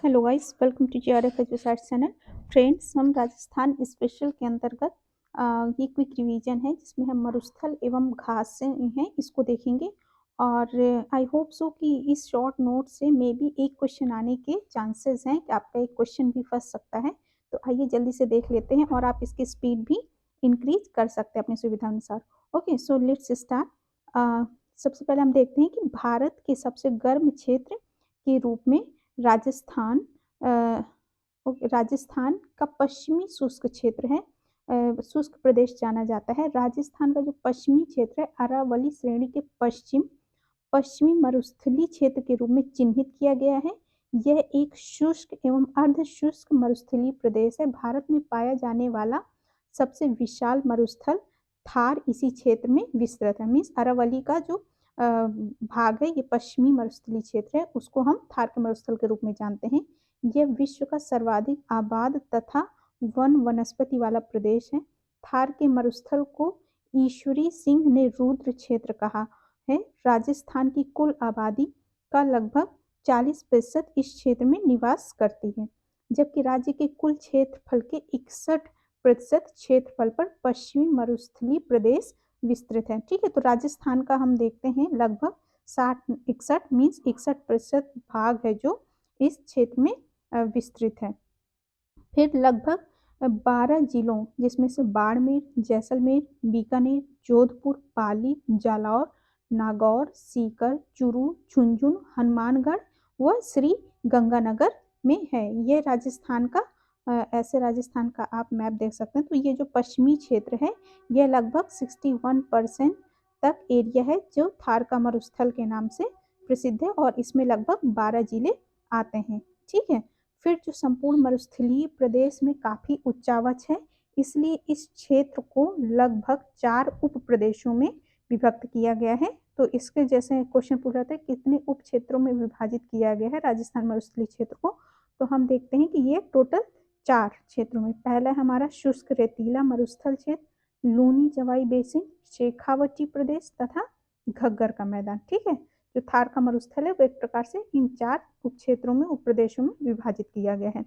Hello guys, welcome to GRF Edusite channel. Friends, हम Rajasthan special के अंतर्गत ये क्विक रिवीजन है जिसमें हम मरुस्थल एवं घासें हैं इसको देखेंगे। और आई होप सो कि इस शॉर्ट नोट से मे बी एक क्वेश्चन आने के चांसेस हैं कि आपका एक क्वेश्चन भी फंस सकता है। तो आइए जल्दी से देख लेते हैं और आप इसकी स्पीड भी इंक्रीज कर सकते हैं अपनी सुविधा अनुसार। Okay, so let's start. सबसे पहले हम देखते हैं कि भारत के सबसे गर्म क्षेत्र के रूप में राजस्थान राजस्थान का पश्चिमी शुष्क क्षेत्र है, शुष्क प्रदेश जाना जाता है। राजस्थान का जो पश्चिमी क्षेत्र है अरावली श्रेणी के पश्चिमी मरुस्थलीय क्षेत्र के रूप में चिन्हित किया गया है। यह एक शुष्क एवं अर्ध शुष्क मरुस्थलीय प्रदेश है। भारत में पाया जाने वाला सबसे विशाल मरुस्थल थार इसी क्षेत्र में विस्तृत है। मीन्स अरावली का जो भाग है ये पश्चिमी मरुस्थलीय क्षेत्र है, उसको हम थार के मरुस्थल के रूप में जानते हैं। यह विश्व का सर्वाधिक आबाद तथा वन वनस्पति वाला प्रदेश है। थार के मरुस्थल को ईश्वरी सिंह ने रुद्र क्षेत्र कहा है। राजस्थान की कुल आबादी का लगभग 40% इस क्षेत्र में निवास करती है, जबकि राज्य के कुल क्षेत्रफल के 61% क्षेत्रफल पर पश्चिमी मरुस्थलीय प्रदेश विस्तृत है। ठीक है, तो राजस्थान का हम देखते हैं लगभग 61 मीन्स 61% भाग है जो इस क्षेत्र में विस्तृत है। फिर लगभग 12 जिलों जिसमें से बाड़मेर, जैसलमेर, बीकानेर, जोधपुर, पाली, जालौर, नागौर, सीकर, चूरू, झुंझुनू, हनुमानगढ़ व श्री गंगानगर में है। ये राजस्थान का ऐसे राजस्थान का आप मैप देख सकते हैं। तो ये जो पश्चिमी क्षेत्र है यह लगभग 61% तक एरिया है जो थार का मरुस्थल के नाम से प्रसिद्ध है और इसमें लगभग 12 जिले आते हैं। ठीक है, फिर जो संपूर्ण मरुस्थलीय प्रदेश में काफी उच्चावच है, इसलिए इस क्षेत्र को लगभग 4 उप प्रदेशों में विभक्त किया गया है। तो इसके जैसे क्वेश्चन पूछ रहा था कितने उप क्षेत्रों में विभाजित किया गया है राजस्थान मरुस्थलीय क्षेत्र को, तो हम देखते हैं कि ये टोटल 4 क्षेत्रों में। पहला हमारा शुष्क रेतीला मरुस्थल क्षेत्र, लूनी जवाई बेसिन, शेखावटी प्रदेश तथा घग्गर का मैदान। ठीक है, जो थार का मरुस्थल है वो एक प्रकार से इन 4 उप क्षेत्रों में उप प्रदेशों में विभाजित किया गया है।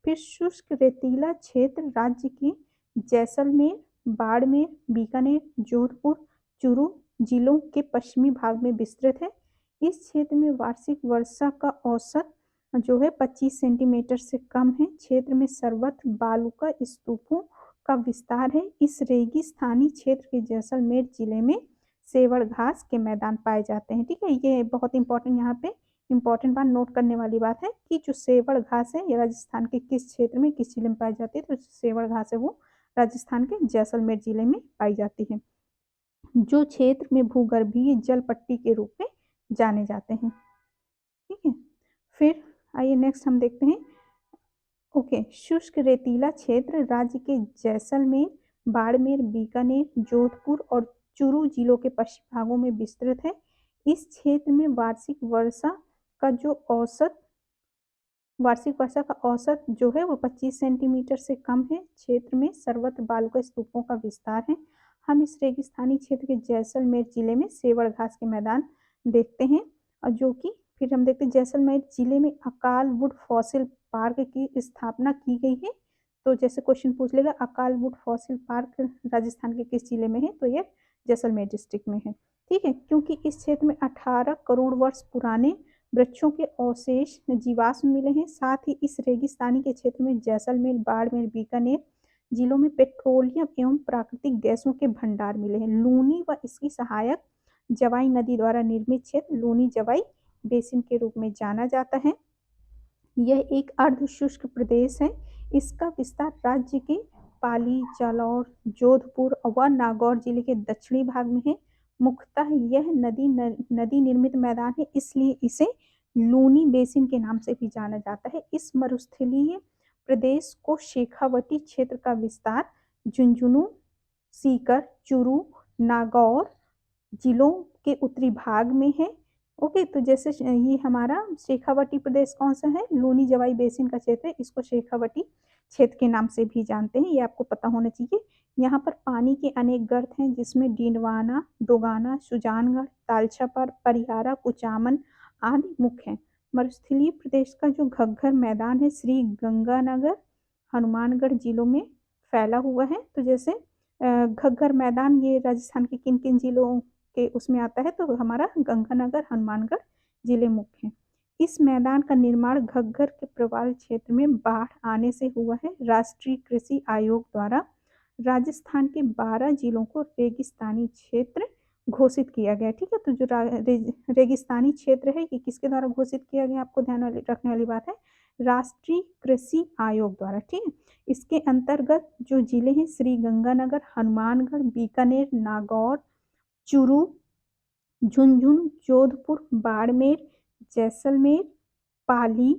फिर शुष्क रेतीला क्षेत्र राज्य की जैसलमेर, बाड़मेर, बीकानेर, जोधपुर, चूरू जिलों के पश्चिमी भाग में विस्तृत है। इस क्षेत्र में वार्षिक वर्षा का औसत जो है 25 सेंटीमीटर से कम है। क्षेत्र में सर्वत्र बालू का स्तूपों का विस्तार है। इस रेगिस्तानी क्षेत्र के जैसलमेर जिले में सेवड़ घास के मैदान पाए जाते हैं। ठीक है, ये बहुत इंपॉर्टेंट यहाँ पे इंपॉर्टेंट बात नोट करने वाली बात है कि जो सेवड़ घास है ये राजस्थान के किस क्षेत्र में किस जिले में पाई जाती है। तो सेवड़ घास है वो राजस्थान के जैसलमेर जिले में पाई जाती है, जो क्षेत्र में भूगर्भीय जल पट्टी के रूप में जाने जाते हैं। ठीक है, फिर आइए नेक्स्ट हम देखते हैं। ओके, शुष्क रेतीला क्षेत्र राज्य के जैसलमेर, बाड़मेर, बीकानेर, जोधपुर और चूरू जिलों के पश्चिमी भागों में विस्तृत है। इस क्षेत्र में वार्षिक वर्षा का औसत जो है वो 25 सेंटीमीटर से कम है। क्षेत्र में सर्वत्र बालू के स्तूपों का विस्तार है। हम इस रेगिस्तानी क्षेत्र के जैसलमेर जिले में सेवड़ घास के मैदान देखते हैं, और जो कि फिर हम देखते हैं जैसलमेर जिले में अकाल वुड फॉसिल पार्क की स्थापना की गई है। तो जैसे क्वेश्चन पूछ लेगा अकाल वुड फॉसिल पार्क राजस्थान के किस जिले में है, तो ये जैसलमेर डिस्ट्रिक्ट में है। ठीक है, क्योंकि इस क्षेत्र में 18 करोड़ वर्ष पुराने वृक्षों के अवशेष जीवाश्म मिले हैं। साथ ही इस रेगिस्तानी के क्षेत्र में जैसलमेर, बाड़मेर, बीकानेर जिलों में पेट्रोलियम एवं प्राकृतिक गैसों के भंडार मिले हैं। लूनी व इसकी सहायक जवाई नदी द्वारा निर्मित क्षेत्र लूनी जवाई बेसिन के रूप में जाना जाता है। यह एक अर्ध शुष्क प्रदेश है। इसका विस्तार राज्य के पाली, जालौर, जोधपुर व नागौर जिले के दक्षिणी भाग में है। मुख्यतः यह नदी निर्मित मैदान है, इसलिए इसे लूनी बेसिन के नाम से भी जाना जाता है। इस मरुस्थलीय प्रदेश को शेखावटी क्षेत्र का विस्तार झुंझुनू, सीकर, चूरू, नागौर जिलों के उत्तरी भाग में है। ओके, तो जैसे ये हमारा शेखावटी प्रदेश कौन सा है, लूनी जवाई बेसिन का क्षेत्र है, इसको शेखावटी क्षेत्र के नाम से भी जानते हैं, ये आपको पता होना चाहिए। यहाँ पर पानी के अनेक गर्त हैं जिसमें डीडवाना, दोगाना, सुजानगढ़, तालछापर, परिहारा, कुचामन आदि मुख्य हैं। मरुस्थलीय प्रदेश का जो घग्गर मैदान है श्री गंगानगर हनुमानगढ़ जिलों में फैला हुआ है। तो जैसे घग्गर मैदान ये राजस्थान के किन किन जिलों के उसमें आता है, तो हमारा गंगानगर हनुमानगढ़ जिले मुख्य हैं। इस मैदान का निर्माण घग्गर के प्रवाल क्षेत्र में बाढ़ आने से हुआ है। राष्ट्रीय कृषि आयोग द्वारा राजस्थान के 12 जिलों को रेगिस्तानी क्षेत्र घोषित किया गया। ठीक है, तो जो रेगिस्तानी क्षेत्र है ये किसके द्वारा घोषित किया गया, आपको ध्यान रखने वाली बात है, राष्ट्रीय कृषि आयोग द्वारा। ठीक है, इसके अंतर्गत जो जिले हैं श्री गंगानगर हनुमानगढ़ बीकानेर नागौर चूरू झुंझुनू जोधपुर बाड़मेर जैसलमेर पाली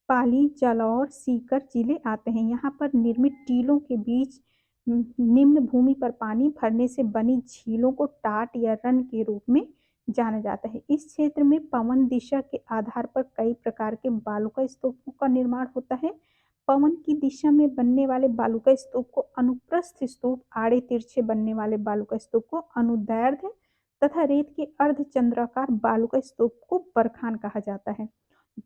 पाली जालौर सीकर जिले आते हैं। यहाँ पर निर्मित टीलों के बीच निम्न भूमि पर पानी भरने से बनी झीलों को टाट या रन के रूप में जाना जाता है। इस क्षेत्र में पवन दिशा के आधार पर कई प्रकार के बालुका स्तूपों का निर्माण होता है। पवन की दिशा में बनने वाले बालुका स्तूप को अनुप्रस्थ स्तूप, आड़े तिरछे बनने वाले बालुका स्तूप को अनुदैर्ध्य तथा रेत के अर्धचंद्राकार बालुका स्तूप को बरखान कहा जाता है।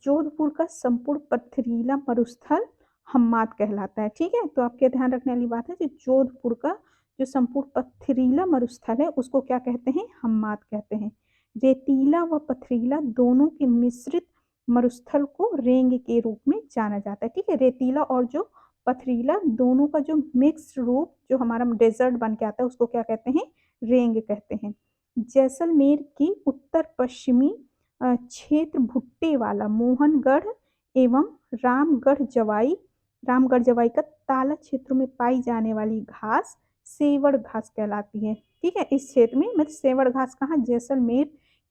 जोधपुर का संपूर्ण पथरीला मरुस्थल हम्माद कहलाता है। ठीक है, तो आपके ध्यान रखने वाली बात है कि जोधपुर का जो संपूर्ण पथरीला मरुस्थल है उसको क्या कहते हैं, हम्माद कहते हैं। रेतीला व पथरीला दोनों के मिश्रित मरुस्थल को रेंग के रूप में जाना जाता है। ठीक है, रेतीला और जो पथरीला दोनों का जो मिक्स रूप जो हमारा डेजर्ट बन के आता है उसको क्या कहते हैं, रेंग कहते हैं। जैसलमेर की उत्तर पश्चिमी क्षेत्र भुट्टे वाला मोहनगढ़ एवं रामगढ़ जवाई का ताला क्षेत्रों में पाई जाने वाली घास सेवड़ घास कहलाती है। ठीक है, इस क्षेत्र में मतलब सेवड़ घास कहाँ, जैसलमेर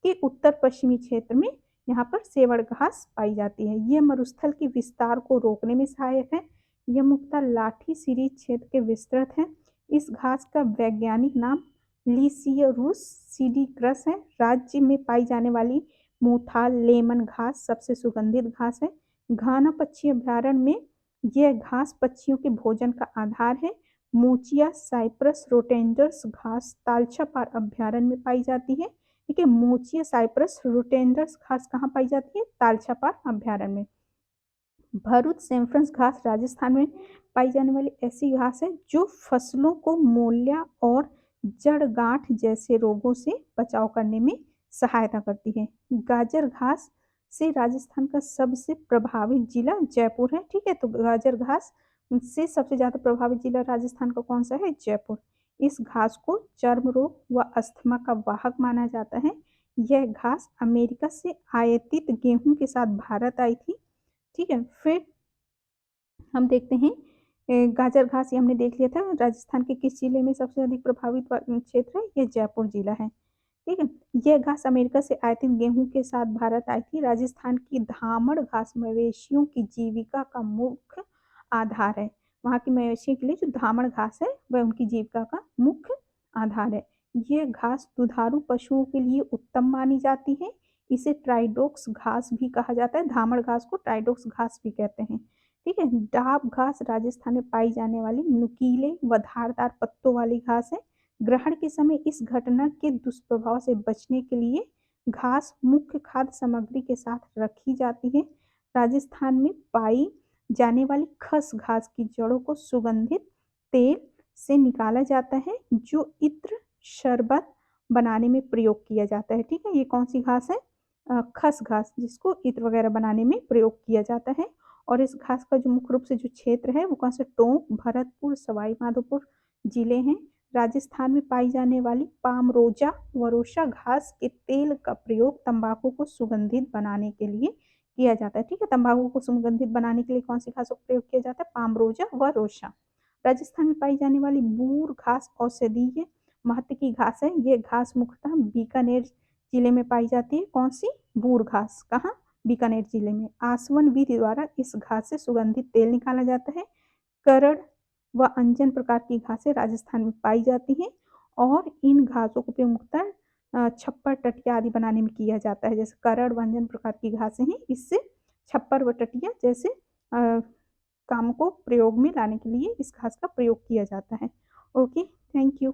के उत्तर पश्चिमी क्षेत्र में यहाँ पर सेवड़ घास पाई जाती है। यह मरुस्थल के विस्तार को रोकने में सहायक है। यह मुख्यतः लाठी सीरीज क्षेत्र के विस्तृत है। इस घास का वैज्ञानिक नाम लीसियरुस सीडिक्रस है। राज्य में पाई जाने वाली मोथाल लेमन घास सबसे सुगंधित घास है। घाना पक्षी अभ्यारण्य में यह घास पक्षियों के भोजन का आधार है। मोचिया साइप्रस रोटेंडर्स घास तालछापार अभ्यारण्य में पाई जाती है। ठीक है, मोचिया साइप्रस रोटेंडर्स घास कहाँ पाई जाती है, तालछापार अभ्यारण्य में। भरूच सेम्फ्रन्स घास राजस्थान में पाई जाने वाली ऐसी घास है जो फसलों को मोलिया और जड़ गांठ जैसे रोगों से बचाव करने में सहायता करती है। गाजर घास से राजस्थान का सबसे प्रभावित जिला जयपुर है। ठीक है, तो गाजर घास से सबसे ज्यादा प्रभावित जिला राजस्थान का कौन सा है, जयपुर। इस घास को चर्म रोग व अस्थमा का वाहक माना जाता है। यह घास अमेरिका से आयातित गेहूं के साथ भारत आई थी। ठीक है, फिर हम देखते हैं गाजर घास, ये हमने देख लिया था राजस्थान के किस जिले में सबसे अधिक प्रभावित क्षेत्र है, ये जयपुर जिला है। ठीक है, यह घास अमेरिका से आयातित गेहूं के साथ भारत आई थी। राजस्थान की धामड़ घास मवेशियों की जीविका का मुख्य आधार है। वहाँ की मवेशियों के लिए जो धामड़ घास है वह उनकी जीविका का मुख्य आधार है। यह घास दुधारू पशुओं के लिए उत्तम मानी जाती है। इसे ट्राइडोक्स घास भी कहा जाता है। धामड़ घास को ट्राइडोक्स घास भी कहते हैं। ठीक है, डाब घास राजस्थान में पाई जाने वाली नुकीले व धारदार पत्तों वाली घास है। ग्रहण के समय इस घटना के दुष्प्रभाव से बचने के लिए घास मुख्य खाद्य सामग्री के साथ रखी जाती है। राजस्थान में पाई जाने वाली खस घास की जड़ों को सुगंधित तेल से निकाला जाता है जो इत्र शरबत बनाने में प्रयोग किया जाता है। ठीक है, ये कौन सी घास है, खस घास, जिसको इत्र वगैरह बनाने में प्रयोग किया जाता है। और इस घास का जो मुख्य रूप से जो क्षेत्र है वो कौन से, टोंक भरतपुर सवाई माधोपुर जिले हैं। राजस्थान में पाई जाने वाली पामरोजा वरोसा घास के तेल का प्रयोग तंबाकू को सुगंधित बनाने के लिए किया जाता है। ठीक है, तंबाकू को सुगंधित बनाने के लिए कौन सी घास का प्रयोग किया जाता है, पामरोजा वरोसा। राजस्थान में पाई जाने वाली बूर घास औषधीय महत्व की घास है। ये घास मुख्यतः बीकानेर जिले में पाई जाती है। कौन सी, बूर घास, कहाँ, बीकानेर जिले में। आसवन विधि द्वारा इस घास से सुगंधित तेल निकाला जाता है। करड़ व अंजन प्रकार की घासें राजस्थान में पाई जाती हैं और इन घासों को उपयोग मुख्यतः छप्पर टटिया आदि बनाने में किया जाता है। जैसे करड़ व अंजन प्रकार की घासें हैं, इससे छप्पर व टटिया जैसे काम को प्रयोग में लाने के लिए इस घास का प्रयोग किया जाता है। Okay, thank you.